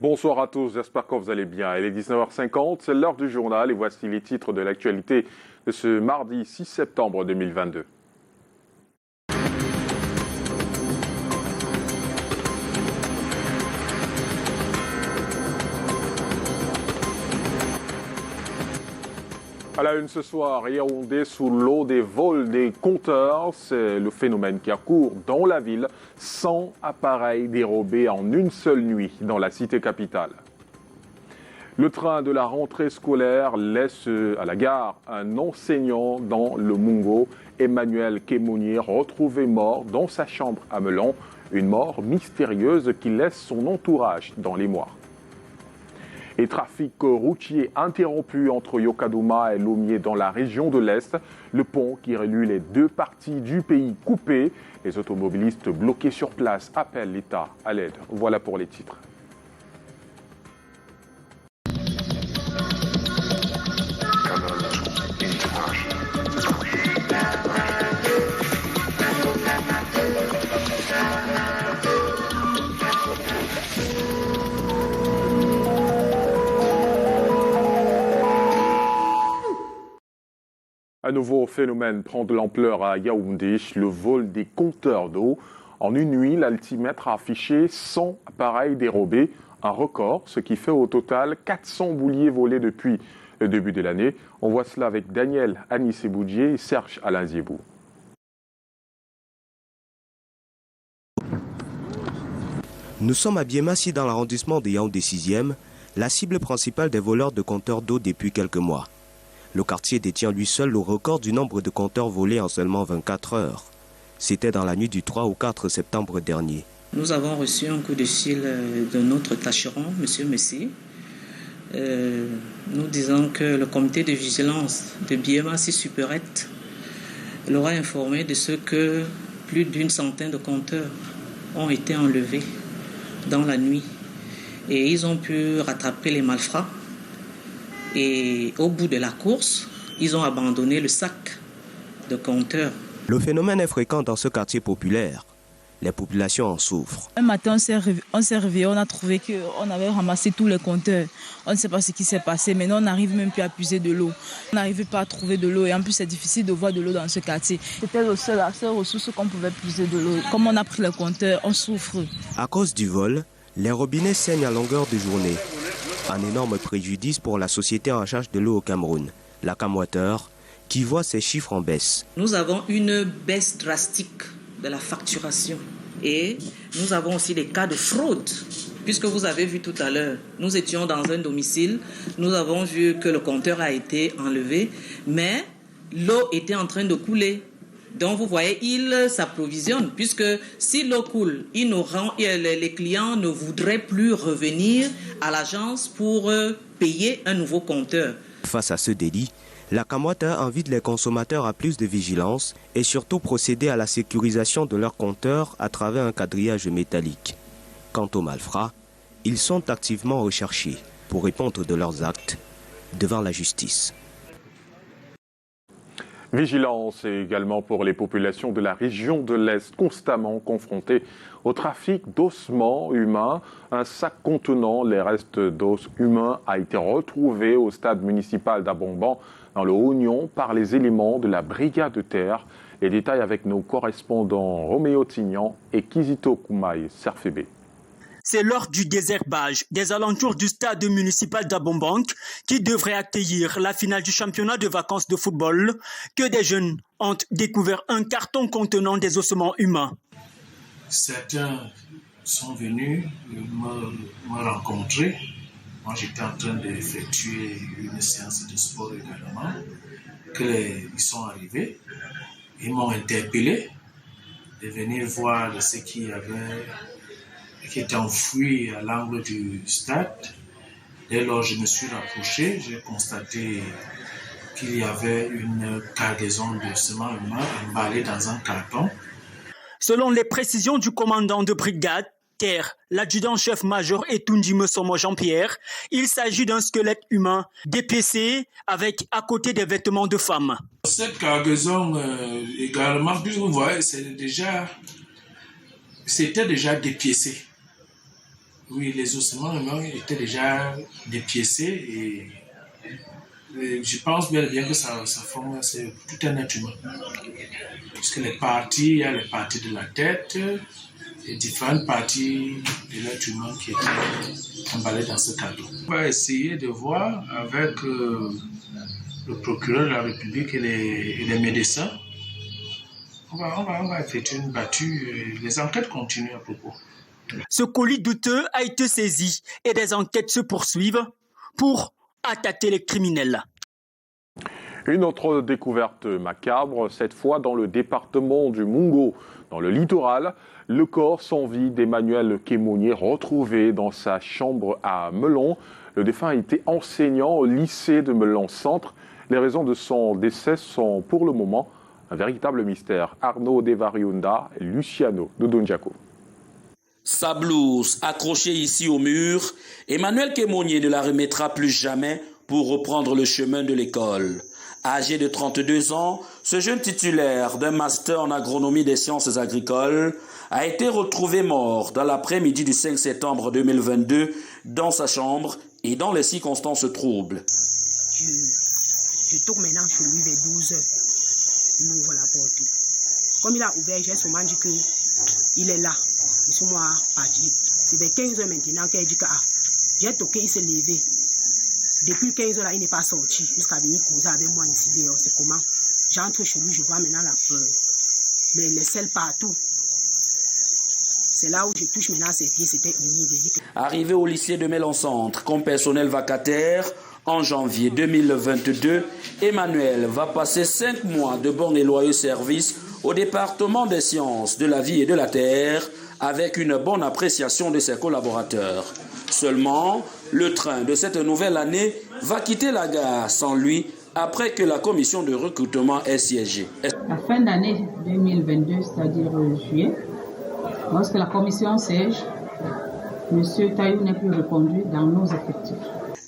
Bonsoir à tous, j'espère que vous allez bien. Il est 19h50, c'est l'heure du journal et voici les titres de l'actualité de ce mardi 6 septembre 2022. À la une ce soir, Yaoundé sous l'eau des vols des compteurs. C'est le phénomène qui accourt dans la ville. 100 appareils dérobés en une seule nuit dans la cité capitale. Le train de la rentrée scolaire laisse à la gare un enseignant dans le Mungo, Emmanuel Kemounier, retrouvé mort dans sa chambre à Melon. Une mort mystérieuse qui laisse son entourage dans l'émoi. Et trafic routier interrompu entre Yokadouma et Lomé dans la région de l'Est. Le pont qui relie les deux parties du pays coupé. Les automobilistes bloqués sur place appellent l'État à l'aide. Voilà pour les titres. Un nouveau phénomène prend de l'ampleur à Yaoundé, le vol des compteurs d'eau. En une nuit, l'altimètre a affiché 100 appareils dérobés, un record, ce qui fait au total 400 bouliers volés depuis le début de l'année. On voit cela avec Daniel Anissé-Boudier et Serge Alain Ziebou. Nous sommes à Biémassi dans l'arrondissement de Yaoundé 6e, la cible principale des voleurs de compteurs d'eau depuis quelques mois. Le quartier détient lui seul le record du nombre de compteurs volés en seulement 24 heures. C'était dans la nuit du 3 au 4 septembre dernier. Nous avons reçu un coup de fil de notre tâcheron, M. Messi, nous disant que le comité de vigilance de Biémassi Supérette l'aura informé de ce que plus d'une centaine de compteurs ont été enlevés dans la nuit. Et ils ont pu rattraper les malfrats. Et au bout de la course, ils ont abandonné le sac de compteurs. Le phénomène est fréquent dans ce quartier populaire. Les populations en souffrent. Un matin, on s'est réveillé, on a trouvé qu'on avait ramassé tous les compteurs. On ne sait pas ce qui s'est passé, mais on n'arrive même plus à puiser de l'eau. On n'arrive pas à trouver de l'eau et en plus c'est difficile de voir de l'eau dans ce quartier. C'était la seule ressource qu'on pouvait puiser de l'eau. Comme on a pris les compteurs, on souffre. À cause du vol, les robinets saignent à longueur de journée. Un énorme préjudice pour la société en charge de l'eau au Cameroun, la Camwater, qui voit ses chiffres en baisse. Nous avons une baisse drastique de la facturation et nous avons aussi des cas de fraude. Puisque vous avez vu tout à l'heure, nous étions dans un domicile, nous avons vu que le compteur a été enlevé, mais l'eau était en train de couler. Donc vous voyez, ils s'approvisionnent, puisque si l'eau coule, les clients ne voudraient plus revenir à l'agence pour payer un nouveau compteur. Face à ce délit, la Camwater invite les consommateurs à plus de vigilance et surtout procéder à la sécurisation de leurs compteurs à travers un quadrillage métallique. Quant aux malfrats, ils sont activement recherchés pour répondre de leurs actes devant la justice. Vigilance également pour les populations de la région de l'Est constamment confrontées au trafic d'ossements humains. Un sac contenant les restes d'os humains a été retrouvé au stade municipal d'Abomban dans le Oignon par les éléments de la brigade de terre. Les détails avec nos correspondants Roméo Tignan et Kizito Koumaï Serfébé. C'est lors du désherbage des alentours du stade municipal d'Abombank qui devrait accueillir la finale du championnat de vacances de football que des jeunes ont découvert un carton contenant des ossements humains. Certains sont venus me rencontrer. Moi, j'étais en train d'effectuer une séance de sport également. Ils sont arrivés, ils m'ont interpellé de venir voir ce qu'il y avait qui était enfoui à l'angle du stade. Dès lors, je me suis rapproché, j'ai constaté qu'il y avait une cargaison de ciment humain emballée dans un carton. Selon les précisions du commandant de brigade, l'adjudant-chef-major Etundime Somo Jean-Pierre, il s'agit d'un squelette humain dépiécé avec à côté des vêtements de femme. Cette cargaison également, vous voyez, c'était déjà dépiécé. Oui, les ossements étaient déjà dépiécés et je pense bien que ça forme c'est tout un être humain. Parce que il y a les parties de la tête, et différentes parties de l'être humain qui étaient emballées dans ce cadeau. On va essayer de voir avec le procureur de la République et les médecins. On va effectuer une battue. Les enquêtes continuent à propos. Ce colis douteux a été saisi et des enquêtes se poursuivent pour attaquer les criminels. Une autre découverte macabre, cette fois dans le département du Mungo, dans le littoral. Le corps sans vie d'Emmanuel Kémonier retrouvé dans sa chambre à Melon. Le défunt était enseignant au lycée de Melon-Centre. Les raisons de son décès sont pour le moment un véritable mystère. Arnaud Devariunda et Luciano Dodondiaco. Sa blouse accrochée ici au mur, Emmanuel Kémonier ne la remettra plus jamais pour reprendre le chemin de l'école. Âgé de 32 ans, ce jeune titulaire d'un master en agronomie des sciences agricoles a été retrouvé mort dans l'après-midi du 5 septembre 2022 dans sa chambre et dans les circonstances troubles. Je tourne maintenant chez lui vers 12h. Il ouvre la porte. Comme il a ouvert, j'ai seulement dit qu'il est là. Je suis moi parti. C'est vers 15h maintenant qu'il dit que j'ai toqué, il s'est levé. Depuis 15h là, il n'est pas sorti. Jusqu'à venir causer avec moi ici dehors. C'est comment? J'entre chez lui, je vois maintenant la peur. Mais les selles partout. C'est là où je touche maintenant ses pieds, c'était uni. Arrivé au lycée de Melon-Centre comme personnel vacataire, en janvier 2022, Emmanuel va passer 5 mois de bons et loyaux services au département des sciences de la vie et de la terre, avec une bonne appréciation de ses collaborateurs. Seulement, le train de cette nouvelle année va quitter la gare sans lui après que la commission de recrutement ait siégé. La fin d'année 2022, c'est-à-dire juillet, lorsque la commission siège, M. Taïou n'est plus reconduit dans nos effectifs.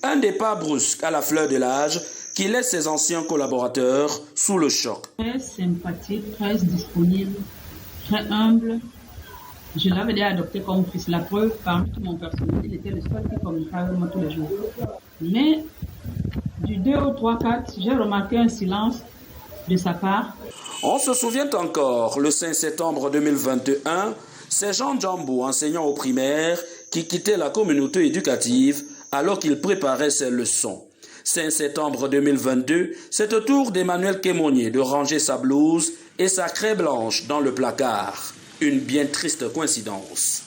Un départ brusque à la fleur de l'âge qui laisse ses anciens collaborateurs sous le choc. Très sympathique, très disponible, très humble. Je l'avais déjà adopté comme fils. La preuve, parmi tout mon personnel, il était le seul qui communiquait avec moi tous les jours. Mais du 2 au 3, 4, j'ai remarqué un silence de sa part. On se souvient encore, le 5 septembre 2021, c'est Jean Djambou, enseignant au primaire, qui quittait la communauté éducative alors qu'il préparait ses leçons. 5 septembre 2022, c'est au tour d'Emmanuel Kémonier de ranger sa blouse et sa craie blanche dans le placard. Une bien triste coïncidence.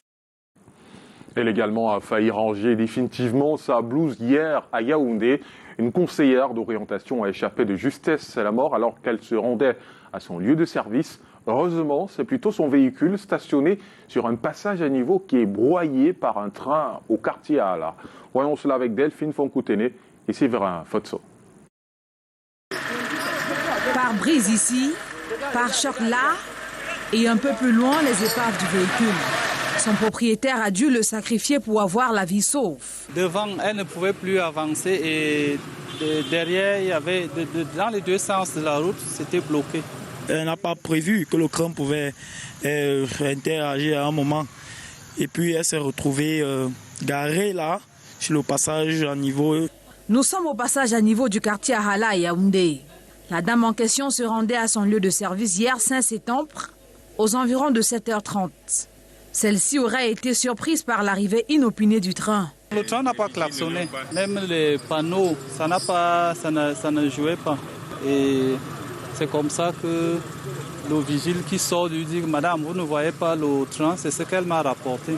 Elle également a failli ranger définitivement sa blouse hier à Yaoundé. Une conseillère d'orientation a échappé de justesse à la mort alors qu'elle se rendait à son lieu de service. Heureusement, c'est plutôt son véhicule stationné sur un passage à niveau qui est broyé par un train au quartier Ala. Voyons cela avec Delphine Fonkoutene et Séverin Fotso. Par brise ici, par choc là, et un peu plus loin, les épaves du véhicule. Son propriétaire a dû le sacrifier pour avoir la vie sauve. Devant, elle ne pouvait plus avancer et derrière, il y avait, dans les deux sens de la route, c'était bloqué. Elle n'a pas prévu que le train pouvait interagir à un moment. Et puis elle s'est retrouvée garée là, sur le passage à niveau. Nous sommes au passage à niveau du quartier Ahala à Yaoundé. La dame en question se rendait à son lieu de service hier 5 septembre, aux environs de 7h30. Celle-ci aurait été surprise par l'arrivée inopinée du train. Le train n'a pas klaxonné, même les panneaux, ça ne jouait pas. Et c'est comme ça que le vigile qui sort lui dit « Madame, vous ne voyez pas le train ?» C'est ce qu'elle m'a rapporté.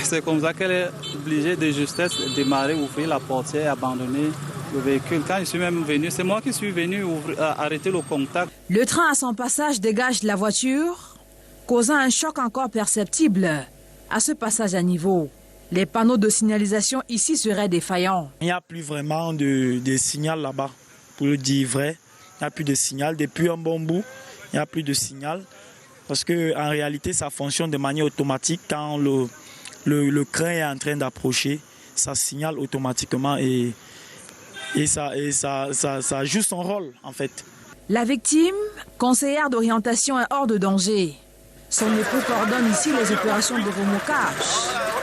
C'est comme ça qu'elle est obligée de justesse démarrer, ouvrir la portière et abandonner le véhicule. Quand je suis même venu, c'est moi qui suis venu arrêter le contact. Le train à son passage dégage de la voiture, causant un choc encore perceptible à ce passage à niveau. Les panneaux de signalisation ici seraient défaillants. Il n'y a plus vraiment de signal là-bas, pour le dire vrai. Il n'y a plus de signal. Depuis un bon bout, il n'y a plus de signal. Parce qu'en réalité, ça fonctionne de manière automatique. Quand le train est en train d'approcher, ça signale automatiquement et ça joue son rôle en fait. La victime, conseillère d'orientation, est hors de danger. Son époux coordonne ici les opérations de remorquage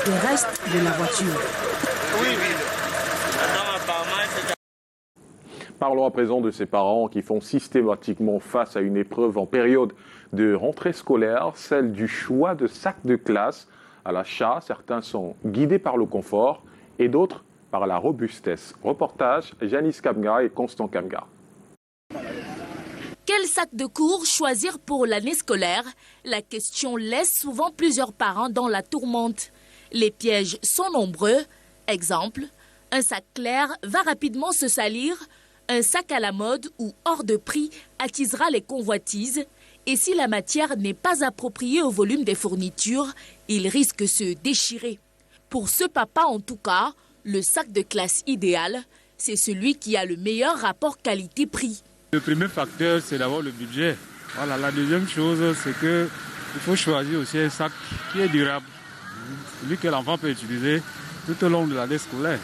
des restes de la voiture. Parlons à présent de ces parents qui font systématiquement face à une épreuve en période de rentrée scolaire, celle du choix de sacs de classe. À l'achat, certains sont guidés par le confort et d'autres par la robustesse. Reportage, Janice Kamga et Constant Kamga. Quel sac de cours choisir pour l'année scolaire? La question laisse souvent plusieurs parents dans la tourmente. Les pièges sont nombreux. Exemple, un sac clair va rapidement se salir. Un sac à la mode ou hors de prix attisera les convoitises. Et si la matière n'est pas appropriée au volume des fournitures, il risque de se déchirer. Pour ce papa en tout cas, le sac de classe idéal, c'est celui qui a le meilleur rapport qualité-prix. Le premier facteur, c'est d'abord le budget. Voilà, la deuxième chose, c'est qu'il faut choisir aussi un sac qui est durable, celui que l'enfant peut utiliser tout au long de l'année scolaire.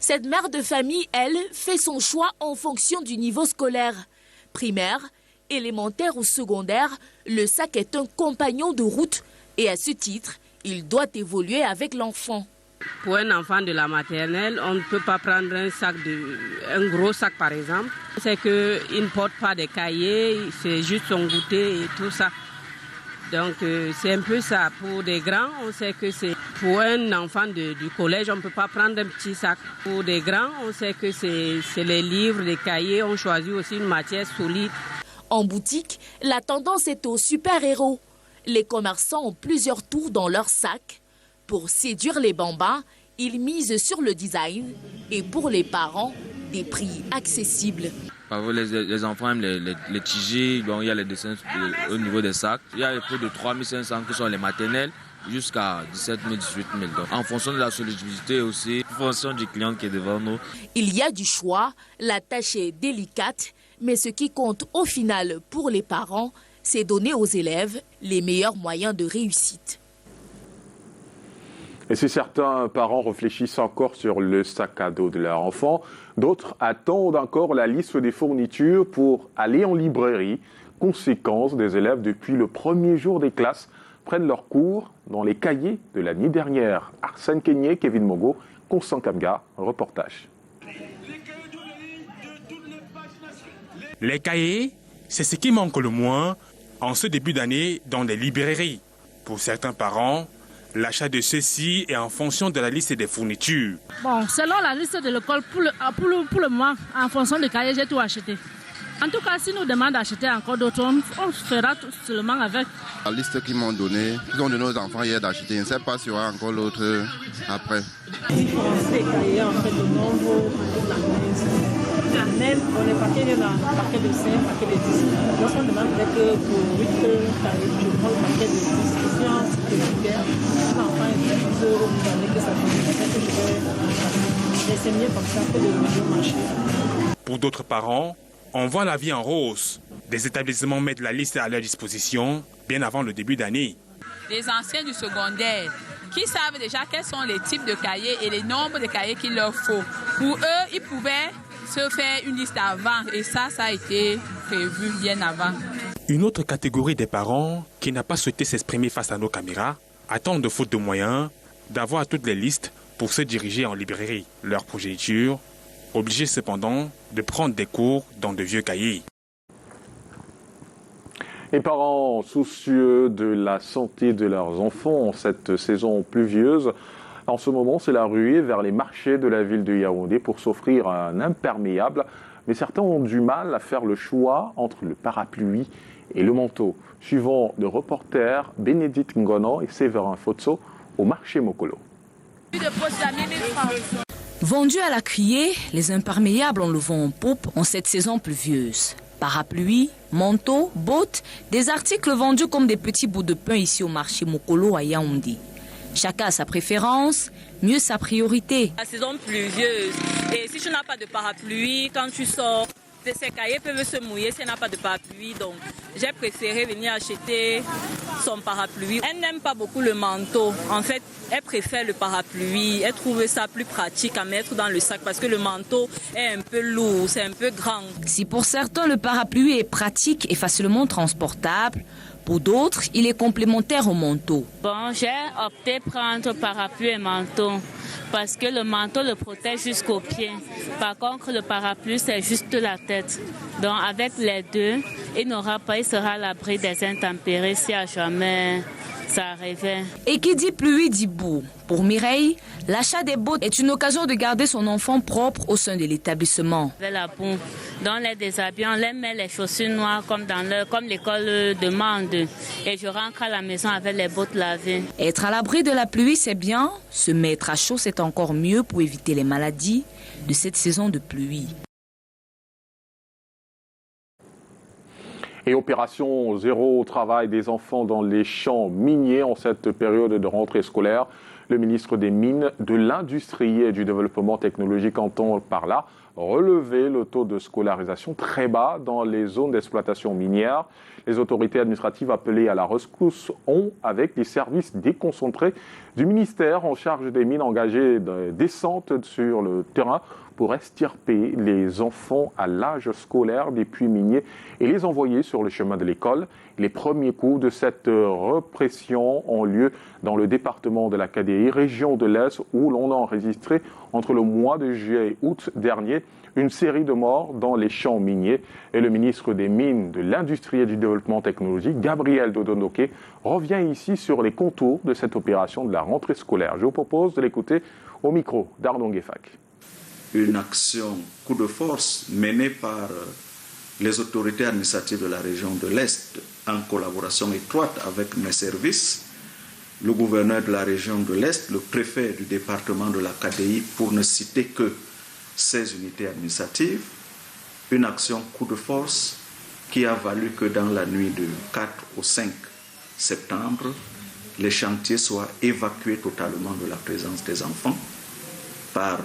Cette mère de famille, elle, fait son choix en fonction du niveau scolaire. Primaire, élémentaire ou secondaire, le sac est un compagnon de route et à ce titre, il doit évoluer avec l'enfant. Pour un enfant de la maternelle, on ne peut pas prendre un gros sac par exemple. C'est qu'il ne porte pas de cahiers, c'est juste son goûter et tout ça. Donc c'est un peu ça. Pour des grands, on sait que c'est pour un enfant du collège, on ne peut pas prendre un petit sac. Pour des grands, on sait que c'est les livres, les cahiers, on choisit aussi une matière solide. En boutique, la tendance est aux super-héros. Les commerçants ont plusieurs tours dans leur sac. Pour séduire les bambins, ils misent sur le design et pour les parents, des prix accessibles. Les enfants aiment les tiges, bon, il y a les dessins au niveau des sacs. Il y a les prix de 3 500 qui sont les maternelles jusqu'à 17 000, 18 000. Donc, en fonction de la solidité aussi, en fonction du client qui est devant nous. Il y a du choix, la tâche est délicate, mais ce qui compte au final pour les parents, c'est donner aux élèves les meilleurs moyens de réussite. Et si certains parents réfléchissent encore sur le sac à dos de leur enfant, d'autres attendent encore la liste des fournitures pour aller en librairie. Conséquence, des élèves depuis le premier jour des classes prennent leurs cours dans les cahiers de l'année dernière. Arsène Kenyé, Kevin Mogo, Constant Kamga, reportage. Les cahiers, c'est ce qui manque le moins en ce début d'année dans les librairies. Pour certains parents, l'achat de ceux-ci est en fonction de la liste des fournitures. Bon, selon la liste de l'école, pour le moment, en fonction des cahiers, j'ai tout acheté. En tout cas, si nous demandent d'acheter encore d'autres, on fera tout seulement avec. La liste qu'ils m'ont donnée, ils ont donné aux enfants hier d'acheter. Je ne sais pas s'il y aura encore l'autre après. Il faut des cahiers, en fait, de nombreux, même pour les paquets, il y en a un paquet de 5, paquet de 10. Lorsqu'on demande que pour 8 cahiers, je prends le paquet de 10. Si on s'équilibre, l'enfant est plus heureux de que ça fait. C'est mieux comme ça que de le marché. Pour d'autres parents, on voit la vie en rose. Des établissements mettent la liste à leur disposition bien avant le début d'année. Les anciens du secondaire qui savent déjà quels sont les types de cahiers et les nombres de cahiers qu'il leur faut. Pour eux, ils pouvaient se faire une liste avant et ça a été prévu bien avant. Une autre catégorie des parents qui n'a pas souhaité s'exprimer face à nos caméras attendent de faute de moyens d'avoir toutes les listes pour se diriger en librairie. Leur progéniture obligés cependant de prendre des cours dans de vieux cahiers. Les parents soucieux de la santé de leurs enfants en cette saison pluvieuse, en ce moment, c'est la ruée vers les marchés de la ville de Yaoundé pour s'offrir un imperméable. Mais certains ont du mal à faire le choix entre le parapluie et le manteau. Suivant le reporter Bénédicte Ngono et Séverin Fotso au marché Mokolo. Vendus à la criée, les imperméables ont le vent en poupe en cette saison pluvieuse. Parapluies, manteaux, bottes, des articles vendus comme des petits bouts de pain ici au marché Mokolo à Yaoundé. Chacun a sa préférence, mieux sa priorité. La saison pluvieuse, et si tu n'as pas de parapluie, quand tu sors, Ces cahiers peuvent se mouiller si elle n'a pas de parapluie. Donc, j'ai préféré venir acheter son parapluie. Elle n'aime pas beaucoup le manteau. En fait, elle préfère le parapluie. Elle trouve ça plus pratique à mettre dans le sac parce que le manteau est un peu lourd, c'est un peu grand. Si pour certains le parapluie est pratique et facilement transportable, pour d'autres, il est complémentaire au manteau. Bon, j'ai opté pour prendre parapluie et manteau parce que le manteau le protège jusqu'aux pieds. Par contre, le parapluie, c'est juste la tête. Donc, avec les deux, il sera à l'abri des intempéries si à jamais ça arrivait. Et qui dit pluie dit boue. Pour Mireille, l'achat des bottes est une occasion de garder son enfant propre au sein de l'établissement. Avec la boue, dans les déshabillants, on les met les chaussures noires comme l'école demande. Et je rentre à la maison avec les bottes lavées. Être à l'abri de la pluie, c'est bien. Se mettre à chaud, c'est encore mieux pour éviter les maladies de cette saison de pluie. Et opération zéro travail des enfants dans les champs miniers en cette période de rentrée scolaire. Le ministre des Mines, de l'Industrie et du Développement technologique entend par là relever le taux de scolarisation très bas dans les zones d'exploitation minière. Les autorités administratives appelées à la rescousse ont, avec les services déconcentrés du ministère en charge des mines, engagé des descentes sur le terrain pour extirper les enfants à l'âge scolaire des puits miniers et les envoyer sur le chemin de l'école. Les premiers coups de cette répression ont lieu dans le département de la KDI, région de l'Est, où l'on a enregistré entre le mois de juillet et août dernier une série de morts dans les champs miniers. Et le ministre des Mines, de l'Industrie et du Développement technologique, Gabriel Dodonoké, revient ici sur les contours de cette opération de la rentrée scolaire. Je vous propose de l'écouter au micro d'Ardon Guefak. Une action coup de force menée par les autorités administratives de la région de l'Est en collaboration étroite avec mes services, le gouverneur de la région de l'Est, le préfet du département de la KDI, pour ne citer que ces unités administratives, une action coup de force qui a valu que dans la nuit de 4 au 5 septembre, les chantiers soient évacués totalement de la présence des enfants par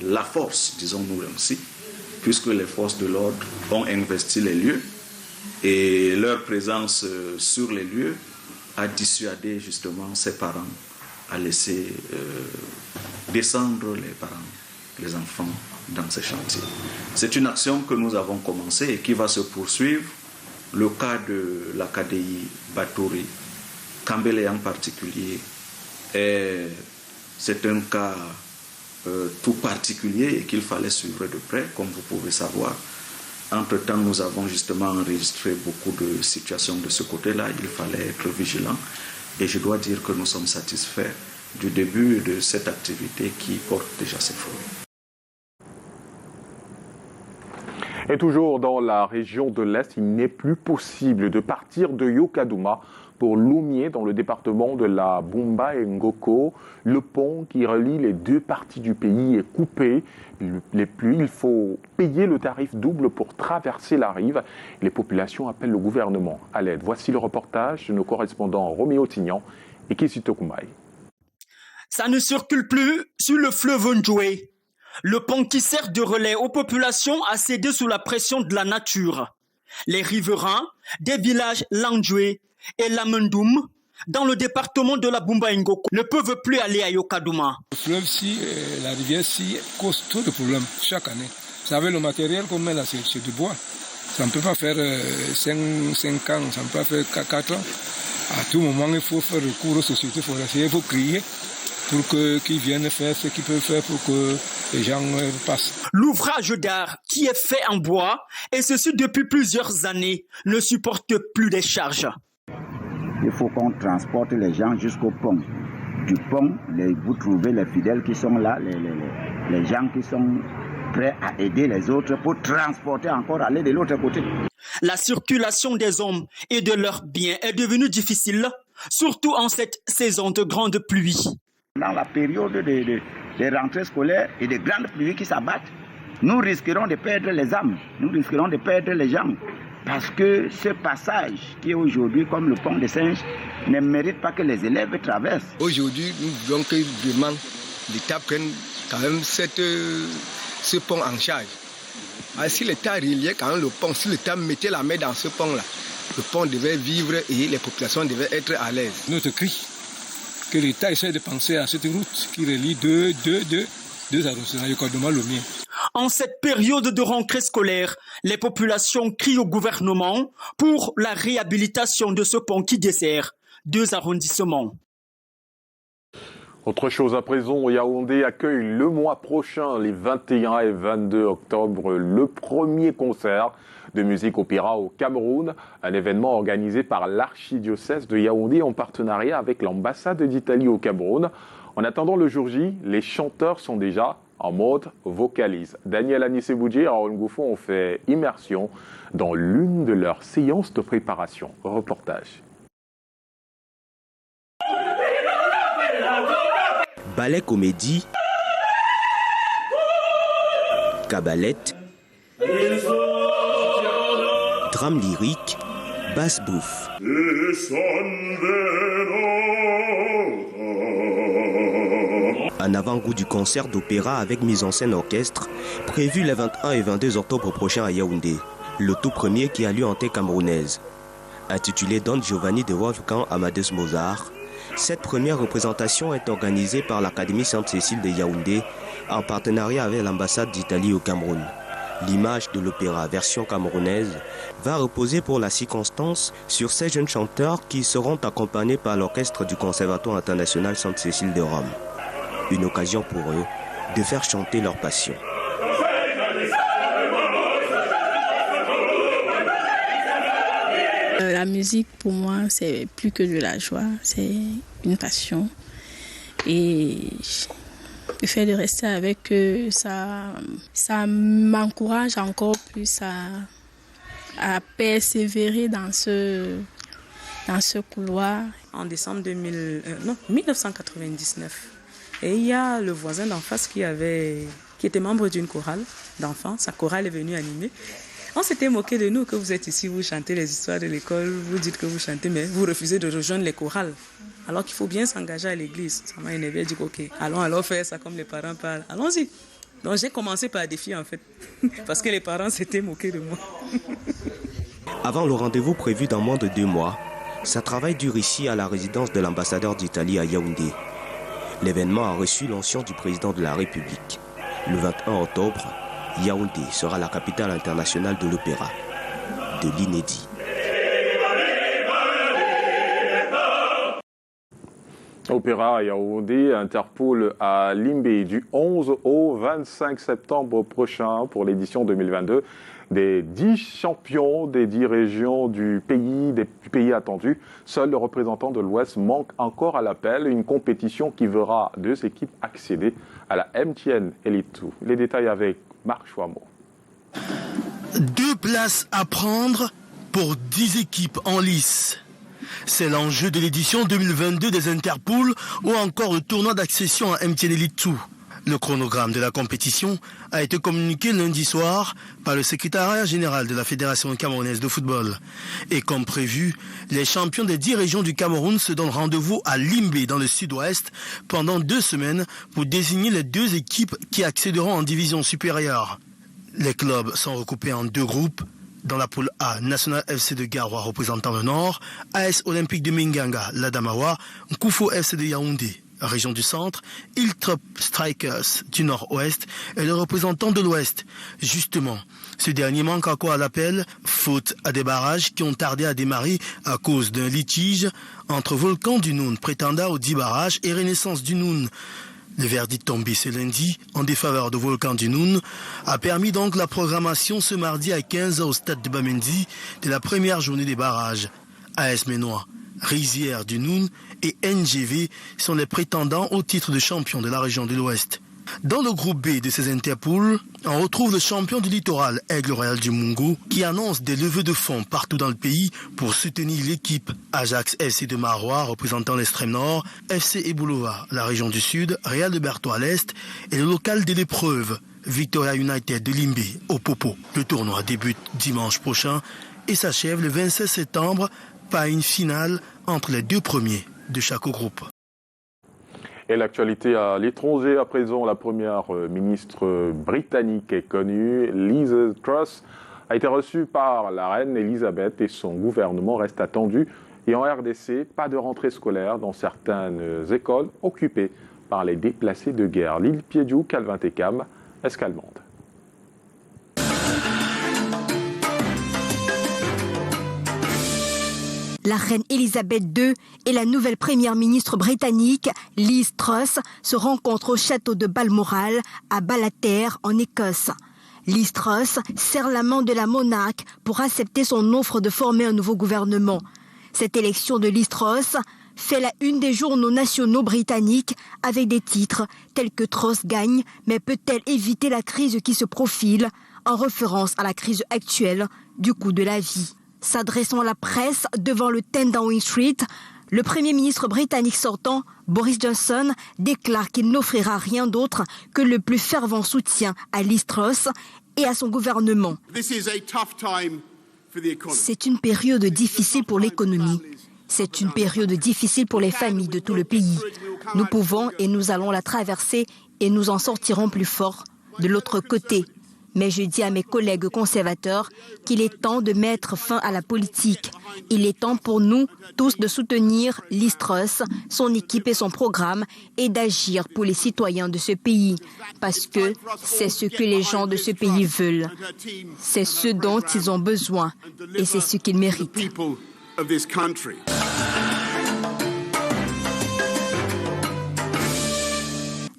la force, disons-nous ainsi, puisque les forces de l'ordre ont investi les lieux et leur présence sur les lieux a dissuadé justement ces parents à laisser descendre les parents, les enfants dans ces chantiers. C'est une action que nous avons commencée et qui va se poursuivre. Le cas de la KDI Batouri, Kambélé en particulier, c'est un cas tout particulier et qu'il fallait suivre de près, comme vous pouvez savoir. Entre-temps, nous avons justement enregistré beaucoup de situations de ce côté-là. Il fallait être vigilant. Et je dois dire que nous sommes satisfaits du début de cette activité qui porte déjà ses fruits. Et toujours dans la région de l'Est, il n'est plus possible de partir de Yokadouma pour Loumié, dans le département de la Bumba et Ngoko. Le pont qui relie les deux parties du pays est coupé. Il faut payer le tarif double pour traverser la rive. Les populations appellent le gouvernement à l'aide. Voici le reportage de nos correspondants Roméo Tignan et Kissito Koumaï. Ça ne circule plus sur le fleuve Ndjoué. Le pont qui sert de relais aux populations a cédé sous la pression de la nature. Les riverains des villages Landjoué et Lamandoum, dans le département de la Bumba Ngoko, ne peuvent plus aller à Yokadouma. Le fleuve-ci, la rivière-ci cause trop de problèmes chaque année. Vous savez, le matériel qu'on met là, c'est du bois. Ça ne peut pas faire 5 ans, ça ne peut pas faire 4 ans. À tout moment, il faut faire recours aux sociétés forestières, il faut crier pour qu'ils viennent faire ce qu'ils peuvent faire pour que les gens passent. L'ouvrage d'art, qui est fait en bois, et ceci depuis plusieurs années, ne supporte plus des charges. Il faut qu'on transporte les gens jusqu'au pont. Du pont, vous trouvez les fidèles qui sont là, les gens qui sont prêts à aider les autres pour transporter encore, aller de l'autre côté. La circulation des hommes et de leurs biens est devenue difficile, surtout en cette saison de grande pluie. Dans la période des rentrées scolaires et des grandes pluies qui s'abattent, nous risquerons de perdre les âmes, nous risquerons de perdre les gens. Parce que ce passage qui est aujourd'hui comme le pont des singes ne mérite pas que les élèves traversent. Aujourd'hui, nous voulons que vraiment l'État prenne quand même ce pont en charge. Si l'État reliait quand même le pont, si l'État mettait la main dans ce pont-là, le pont devait vivre et les populations devaient être à l'aise. Notre cri, que l'État essaie de penser à cette route qui relie deux arrondissements, le mien. En cette période de rentrée scolaire, les populations crient au gouvernement pour la réhabilitation de ce pont qui dessert 2 arrondissements. Autre chose à présent, Yaoundé accueille le mois prochain, les 21 et 22 octobre, le premier concert de musique opéra au Cameroun, un événement organisé par l'archidiocèse de Yaoundé en partenariat avec l'ambassade d'Italie au Cameroun. En attendant le jour J, les chanteurs sont déjà en mode vocalise. Daniel Anissé-Boudjé et Raoul Ngoufo ont fait immersion dans l'une de leurs séances de préparation. Reportage. Ballet comédie, cabalette, drame lyrique, basse bouffe. Un avant-goût du concert d'opéra avec mise en scène orchestre, prévu les 21 et 22 octobre prochains à Yaoundé, le tout premier qui a lieu en terre camerounaise. Intitulé Don Giovanni de Wolfgang Amadeus Mozart, cette première représentation est organisée par l'Académie Sainte-Cécile de Yaoundé en partenariat avec l'ambassade d'Italie au Cameroun. L'image de l'opéra version camerounaise va reposer pour la circonstance sur ces jeunes chanteurs qui seront accompagnés par l'orchestre du Conservatoire international Sainte-Cécile de Rome. Une occasion pour eux de faire chanter leur passion. La musique, pour moi, c'est plus que de la joie, c'est une passion. Et le fait de rester avec eux, ça m'encourage encore plus à persévérer dans ce couloir. En décembre 1999, et il y a le voisin d'en face qui était membre d'une chorale d'enfants. Sa chorale est venue animer. On s'était moqué de nous que vous êtes ici, vous chantez les histoires de l'école, vous dites que vous chantez, mais vous refusez de rejoindre les chorales. Alors qu'il faut bien s'engager à l'église. Ça m'a énervé, j'ai dit ok, allons alors faire ça comme les parents parlent. Allons-y. Donc j'ai commencé par défier en fait, parce que les parents s'étaient moqués de moi. Avant le rendez-vous prévu dans moins de 2 mois, ça travail dure ici à la résidence de l'ambassadeur d'Italie à Yaoundé. L'événement a reçu l'onction du président de la République. Le 21 octobre, Yaoundé sera la capitale internationale de l'opéra, de l'inédit. Opéra à Yaoundé, Interpol à Limbé du 11 au 25 septembre prochain pour l'édition 2022. Des 10 champions des 10 régions du pays attendu. Seul le représentant de l'Ouest manque encore à l'appel. Une compétition qui verra 2 équipes accéder à la MTN Elite 2. Les détails avec Marc Chouamot. 2 places à prendre pour 10 équipes en lice. C'est l'enjeu de l'édition 2022 des Interpol ou encore le tournoi d'accession à MTN Elite 2. Le chronogramme de la compétition a été communiqué lundi soir par le secrétariat général de la Fédération camerounaise de football. Et comme prévu, les champions des 10 régions du Cameroun se donnent rendez-vous à Limbé dans le sud-ouest pendant 2 semaines pour désigner les 2 équipes qui accéderont en division supérieure. Les clubs sont recoupés en 2 groupes. Dans la poule A, National FC de Garoua représentant le Nord, AS Olympique de Minganga, l'Adamawa, Nkoufo FC de Yaoundé, région du Centre, Hilltop Strikers du Nord-Ouest et le représentant de l'Ouest. Justement, ce dernier manque encore à l'appel, faute à des barrages qui ont tardé à démarrer à cause d'un litige entre Volcan du Noun, prétendant aux 10 barrages, et Renaissance du Noun. Le verdict tombé ce lundi en défaveur de Volcan du Noun a permis donc la programmation ce mardi à 15h au stade de Bamendi de la première journée des barrages. AS Ménois, Rizière du Noun et NGV sont les prétendants au titre de champion de la région de l'Ouest. Dans le groupe B de ces Interpol, on retrouve le champion du littoral, Aigle Royal du Mungo, qui annonce des levées de fonds partout dans le pays pour soutenir l'équipe. Ajax FC de Marois, représentant l'extrême nord, FC Eboulova, la région du sud, Real de Berthoud à l'est, et le local de l'épreuve, Victoria United de Limbé, au Popo. Le tournoi débute dimanche prochain et s'achève le 26 septembre par une finale entre les 2 premiers de chaque groupe. Et l'actualité à l'étranger, à présent, la première ministre britannique est connue, Liz Truss, a été reçue par la reine Elisabeth et son gouvernement reste attendu. Et en RDC, pas de rentrée scolaire dans certaines écoles occupées par les déplacés de guerre. L'île Piediou, Calvin Tekam, Escalmande. La reine Elisabeth II et la nouvelle première ministre britannique, Liz Truss, se rencontrent au château de Balmoral, à Ballater, en Écosse. Liz Truss serre la main de la monarque pour accepter son offre de former un nouveau gouvernement. Cette élection de Liz Truss fait la une des journaux nationaux britanniques avec des titres tels que Truss gagne, mais peut-elle éviter la crise qui se profile, en référence à la crise actuelle du coût de la vie. S'adressant à la presse devant le 10 Downing Street, le Premier ministre britannique sortant, Boris Johnson, déclare qu'il n'offrira rien d'autre que le plus fervent soutien à Liz Truss et à son gouvernement. C'est une période difficile pour l'économie. C'est une période difficile pour les familles de tout le pays. Nous pouvons et nous allons la traverser et nous en sortirons plus forts de l'autre côté. Mais je dis à mes collègues conservateurs qu'il est temps de mettre fin à la politique. Il est temps pour nous tous de soutenir Liz Truss, son équipe et son programme et d'agir pour les citoyens de ce pays. Parce que c'est ce que les gens de ce pays veulent. C'est ce dont ils ont besoin et c'est ce qu'ils méritent.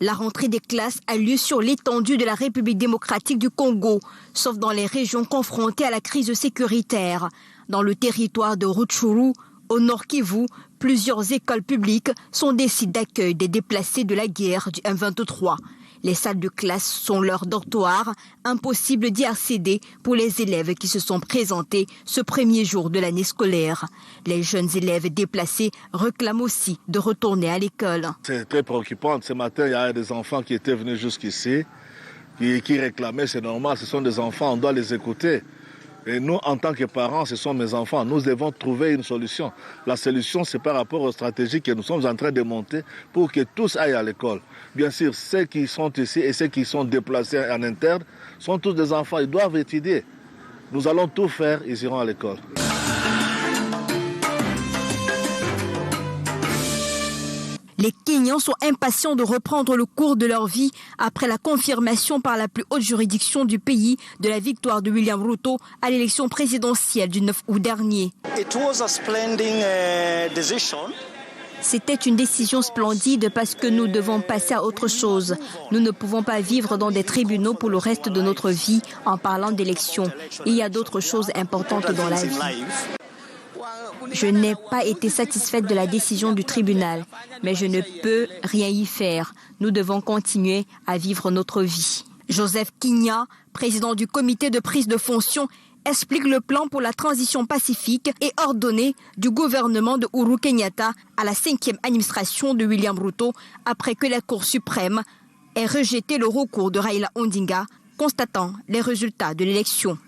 La rentrée des classes a lieu sur l'étendue de la République démocratique du Congo, sauf dans les régions confrontées à la crise sécuritaire. Dans le territoire de Rutshuru, au Nord Kivu, plusieurs écoles publiques sont des sites d'accueil des déplacés de la guerre du M23. Les salles de classe sont leurs dortoirs, impossible d'y accéder pour les élèves qui se sont présentés ce premier jour de l'année scolaire. Les jeunes élèves déplacés réclament aussi de retourner à l'école. C'est très préoccupant. Ce matin, il y a des enfants qui étaient venus jusqu'ici, qui réclamaient, c'est normal, ce sont des enfants, on doit les écouter. Et nous, en tant que parents, ce sont mes enfants. Nous devons trouver une solution. La solution, c'est par rapport aux stratégies que nous sommes en train de monter pour que tous aillent à l'école. Bien sûr, ceux qui sont ici et ceux qui sont déplacés en interne sont tous des enfants. Ils doivent étudier. Nous allons tout faire, ils iront à l'école. Les Kenyans sont impatients de reprendre le cours de leur vie après la confirmation par la plus haute juridiction du pays de la victoire de William Ruto à l'élection présidentielle du 9 août dernier. C'était une décision splendide parce que nous devons passer à autre chose. Nous ne pouvons pas vivre dans des tribunaux pour le reste de notre vie en parlant d'élections. Il y a d'autres choses importantes dans la vie. Je n'ai pas été satisfaite de la décision du tribunal, mais je ne peux rien y faire. Nous devons continuer à vivre notre vie. Joseph Kinya, président du comité de prise de fonction, explique le plan pour la transition pacifique et ordonnée du gouvernement de Uhuru Kenyatta à la 5e administration de William Ruto après que la Cour suprême ait rejeté le recours de Raila Odinga constatant les résultats de l'élection.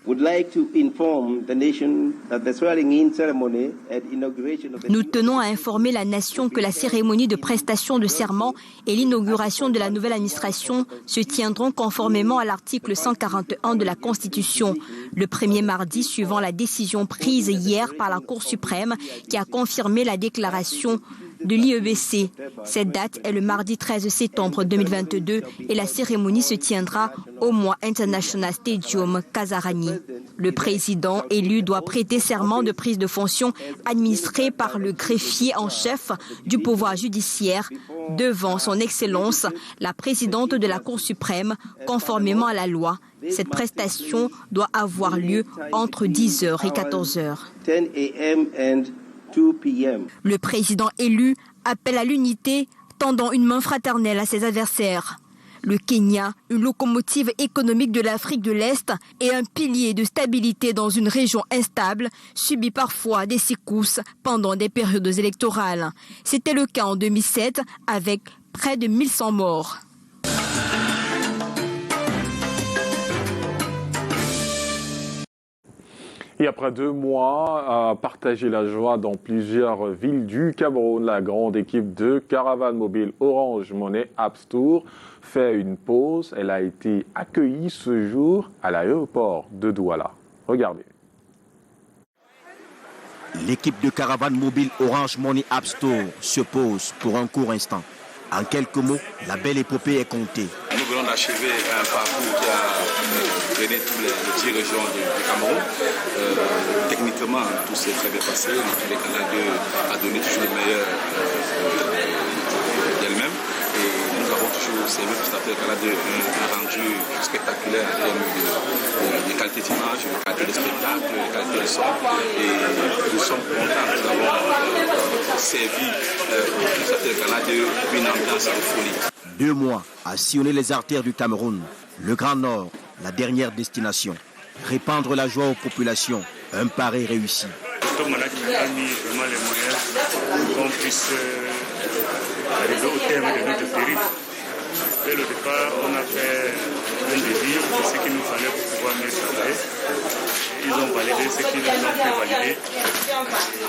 Nous tenons à informer la nation que la cérémonie de prestation de serment et l'inauguration de la nouvelle administration se tiendront conformément à l'article 141 de la Constitution, le premier mardi suivant la décision prise hier par la Cour suprême qui a confirmé la déclaration de l'IEBC. Cette date est le mardi 13 septembre 2022 et la cérémonie se tiendra au Moi International Stadium, Kasarani. Le président élu doit prêter serment de prise de fonction administré par le greffier en chef du pouvoir judiciaire devant son Excellence, la présidente de la Cour suprême, conformément à la loi. Cette prestation doit avoir lieu entre 10h et 14h. Le président élu appelle à l'unité, tendant une main fraternelle à ses adversaires. Le Kenya, une locomotive économique de l'Afrique de l'Est et un pilier de stabilité dans une région instable, subit parfois des secousses pendant des périodes électorales. C'était le cas en 2007 avec près de 1100 morts. Et après 2 mois à partager la joie dans plusieurs villes du Cameroun, la grande équipe de caravane mobile Orange Money App Store fait une pause. Elle a été accueillie ce jour à l'aéroport de Douala. Regardez. L'équipe de caravane mobile Orange Money App Store se pose pour un court instant. En quelques mots, la belle épopée est comptée. Nous venons d'achever un parcours qui a gagné toutes les 10 régions du Cameroun. Techniquement, tout s'est très bien passé. Le Canal 2 a donné toujours le meilleur d'elle-même. Et nous avons toujours servi pour le Canal 2 un rendu spectaculaire en termes de qualité d'image, de qualité de spectacle, de qualité de son. Et nous sommes contents. Nous avons servi pour le Canal 2 une ambiance de folie. 2 mois à sillonner les artères du Cameroun, le Grand Nord, la dernière destination. Répandre la joie aux populations, un pari réussi. Tom Malak a mis vraiment les moyens pour qu'on puisse arriver au terme de notre périple. Dès le départ, on a fait un désir de ce qu'il nous fallait pour pouvoir mieux travailler. Ils ont validé ce qu'ils ont fait valider.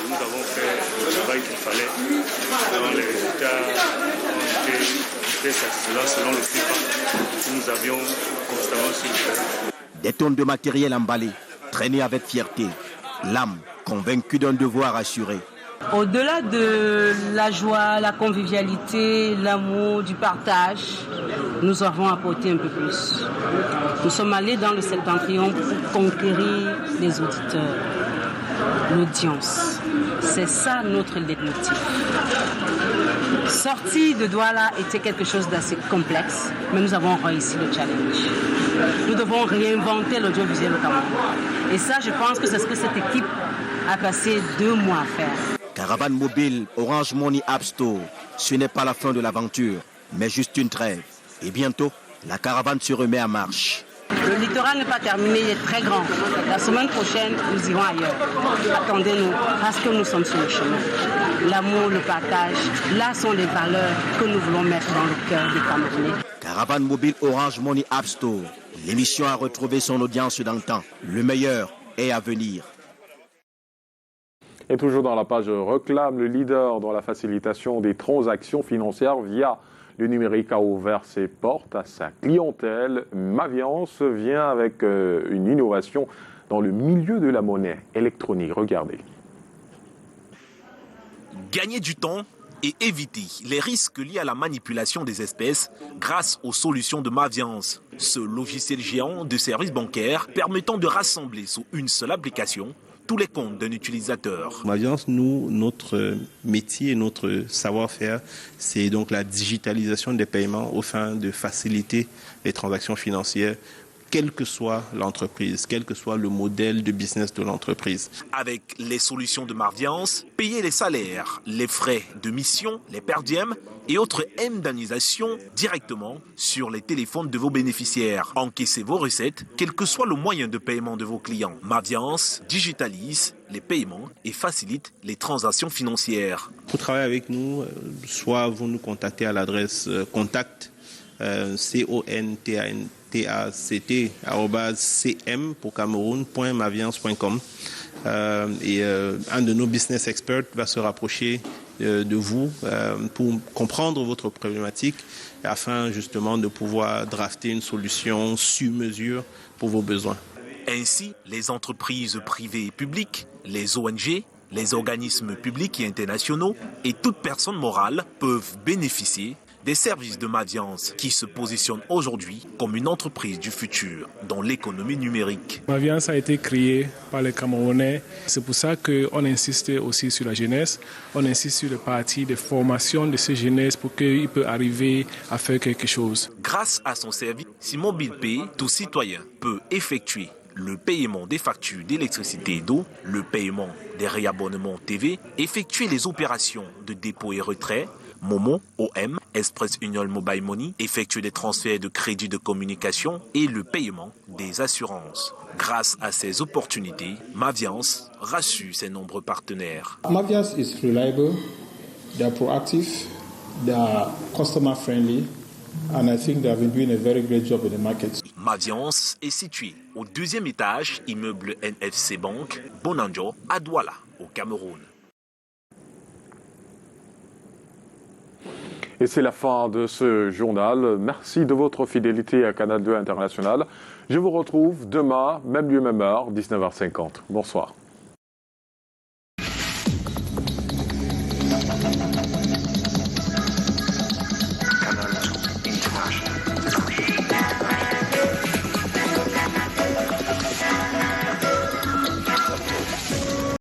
Nous avons fait le travail qu'il fallait. Dans les résultats ont été satisfaisants selon le feedback que nous avions constamment sur le terrain. Des tonnes de matériel emballé, traîné avec fierté. L'âme convaincue d'un devoir assuré. Au-delà de la joie, la convivialité, l'amour, du partage, nous avons apporté un peu plus. Nous sommes allés dans le Septentrion pour conquérir les auditeurs, l'audience. C'est ça notre leitmotiv. Sortir de Douala était quelque chose d'assez complexe, mais nous avons réussi le challenge. Nous devons réinventer l'audiovisuel au Cameroun. Et ça, je pense que c'est ce que cette équipe a passé 2 mois à faire. Caravane mobile Orange Money App Store, ce n'est pas la fin de l'aventure, mais juste une trêve. Et bientôt, la caravane se remet en marche. Le littoral n'est pas terminé, il est très grand. La semaine prochaine, nous irons ailleurs. Attendez-nous, parce que nous sommes sur le chemin. L'amour, le partage, là sont les valeurs que nous voulons mettre dans le cœur des Camerounais. Caravane mobile Orange Money App Store. L'émission a retrouvé son audience d'antan. Le meilleur est à venir. Et toujours dans la page réclame, le leader dans la facilitation des transactions financières via le numérique a ouvert ses portes à sa clientèle. Maviance vient avec une innovation dans le milieu de la monnaie électronique. Regardez. Gagner du temps et éviter les risques liés à la manipulation des espèces grâce aux solutions de Maviance. Ce logiciel géant de services bancaires permettant de rassembler sous une seule application tous les comptes d'un utilisateur. Maviance, nous, notre métier et notre savoir-faire, c'est donc la digitalisation des paiements au fin de faciliter les transactions financières, quelle que soit l'entreprise, quel que soit le modèle de business de l'entreprise. Avec les solutions de Maviance, payer les salaires, les frais de mission, les per diem et autres indemnisations directement sur les téléphones de vos bénéficiaires. Encaissez vos recettes, quel que soit le moyen de paiement de vos clients. Maviance digitalise les paiements et facilite les transactions financières. Pour travailler avec nous, soit vous nous contactez à l'adresse contact, contact@cm pour Cameroun.maviance.com et un de nos business experts va se rapprocher de vous pour comprendre votre problématique afin justement de pouvoir drafter une solution sur mesure pour vos besoins. Ainsi, les entreprises privées et publiques, les ONG, les organismes publics et internationaux et toute personne morale peuvent bénéficier des services de Maviance qui se positionnent aujourd'hui comme une entreprise du futur dans l'économie numérique. Maviance a été créé par les Camerounais. C'est pour ça qu'on insiste aussi sur la jeunesse. On insiste sur le parti de formation de ces jeunesses pour qu'ils puissent arriver à faire quelque chose. Grâce à son service MobilePay, tout citoyen peut effectuer le paiement des factures d'électricité et d'eau, le paiement des réabonnements TV, effectuer les opérations de dépôt et retrait, Momo, OM, Express Union Mobile Money, effectuer des transferts de crédits de communication et le paiement des assurances. Grâce à ces opportunités, Maviance rassure ses nombreux partenaires. Maviance is reliable, they are proactive, they are customer friendly, and I think they have been doing a very great job in the market. Maviance est situé au 2e étage, immeuble NFC Bank, Bonanjo, à Douala, au Cameroun. Et c'est la fin de ce journal. Merci de votre fidélité à Canal 2 International. Je vous retrouve demain, même lieu, même heure, 19h50. Bonsoir.